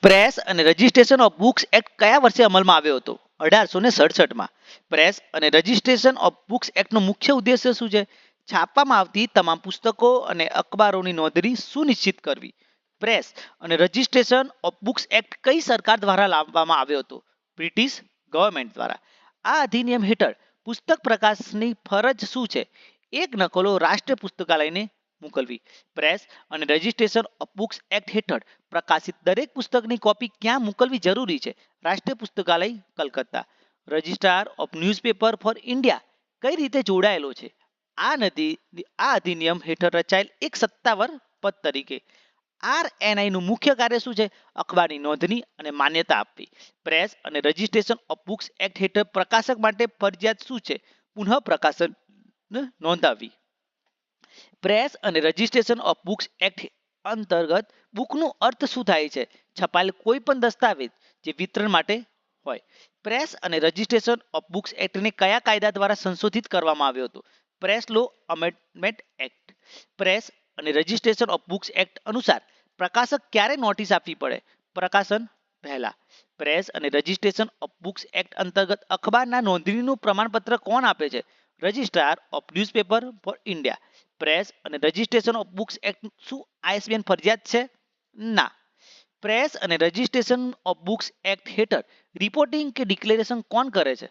Press અને registration of books act કયા વર્ષે અમલમાં આવ્યો હતો? 1867માં. પ્રેસ અને રજિસ્ટ્રેશન ઓફ બુક્સ એક્ટનો મુખ્ય ઉદ્દેશ્ય શું છે? છાપવામાં આવતી તમામ પુસ્તકો અને અખબારોની નોંધણી સુનિશ્ચિત કરવી. પ્રેસ અને રજિસ્ટ્રેશન ઓફ બુક્સ એક્ટ કઈ સરકાર દ્વારા લાવવામાં આવ્યો હતો? બ્રિટિશ ગવર્મેન્ટ દ્વારા. આ અધિનિયમ હેઠળ પુસ્તક પ્રકાશની ફરજ શું છે? એક નકલો રાષ્ટ્રીય પુસ્તકાલયને મોકલવી. પ્રેસ અને રજિસ્ટ્રેશન ઓફ બુક્સ એક્ટ હેઠળ પ્રકાશિત દરેક પુસ્તકની કોપી ક્યાં મોકલવી જરૂરી છે? રાષ્ટ્રીય પુસ્તકાલય, Calcutta. Registrar of newspaper for India કઈ રીતે જોડાયેલો છે? આ અધિનિયમ હેઠળ રચાયેલ એક સત્તાવાર પદ તરીકે. આરએનઆઈ નું મુખ્ય કાર્ય શું છે? અખબારની નોંધણી અને માન્યતા આપવી. પ્રેસ અને રજિસ્ટ્રેશન ઓફ બુક્સ એક્ટ હેઠળ પ્રકાશક માટે ફરજિયાત શું છે? પુનઃ પ્રકાશન નોંધાવવી. પ્રેસ અને રજિસ્ટ્રેશન ઓફ બુક્સ એક્ટ અંતર્ગત બુકનો અર્થ શું થાય છે? છપાયેલ કોઈ પણ દસ્તાવેજ જે વિતરણ માટે હોય. પ્રેસ અને રજિસ્ટ્રેશન ઓફ બુક્સ એક્ટને કયા કાયદા દ્વારા સંશોધિત કરવામાં આવ્યો હતો? પ્રેસ લો અમેન્ડમેન્ટ એક્ટ. પ્રેસ અને રજિસ્ટ્રેશન ઓફ બુક્સ એક્ટ અનુસાર પ્રકાશક ક્યારે નોટિસ આપવી પડે? પ્રકાશન પહેલા. પ્રેસ અને રજિસ્ટ્રેશન ઓફ બુક્સ એક્ટ અંતર્ગત અખબારના નોંધણીનું પ્રમાણપત્ર કોણ આપે છે? Registrar of newspaper for India. Press અને રજિસ્ટ્રેશન ઓફ બુક્સ એક્ટ શું આઈએસબીએન ફરજિયાત છે? ના. પ્રેસ અને રજિસ્ટ્રેશન ઓફ બુક્સ એક્ટ હેઠળ રિપોર્ટિંગ કે ડિક્લેરેશન કોણ કરે છે?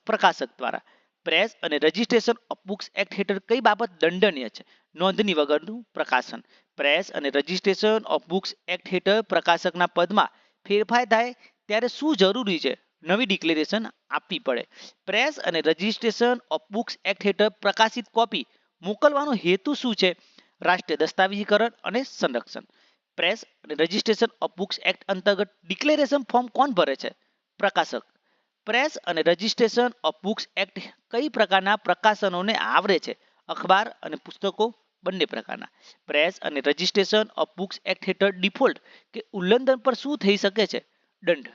પ્રકાશક દ્વારા. પ્રેસ અને રજિસ્ટ્રેશન ઓફ બુક્સ એક્ટ હેઠળ કઈ બાબત દંડનીય છે? નોંધણી વગરનું પ્રકાશન. પ્રેસ અને રજિસ્ટ્રેશન ઓફ બુક્સ એક્ટ હેઠળ પ્રકાશકના પદમાં ફેરફાર થાય ત્યારે શું જરૂરી છે? નવી ડિક્લેરેશન આપવી પડે. પ્રેસ અને રજિસ્ટ્રેશન ઓફ બુક્સ એક્ટ હેઠળ પ્રકાશિત કોપી મોકલવાનો હેતુ શું છે? રાષ્ટ્રીય દસ્તાવેજીકરણ અને સંરક્ષણ. પ્રેસ અને રજિસ્ટ્રેશન ઓફ બુક્સ એક્ટ અંતર્ગત ડિક્લેરેશન ફોર્મ કોણ ભરે છે? પ્રકાશક. પ્રેસ અને રજિસ્ટ્રેશન ઓફ બુક્સ એક્ટ કઈ પ્રકારના પ્રકાશનોને આવરે છે? અખબાર અને પુસ્તકો બંને પ્રકારના. પ્રેસ અને રજિસ્ટ્રેશન ઓફ બુક્સ એક્ટ હેઠળ ડિફોલ્ટ કે ઉલ્લંઘન પર શું થઈ શકે છે? દંડ.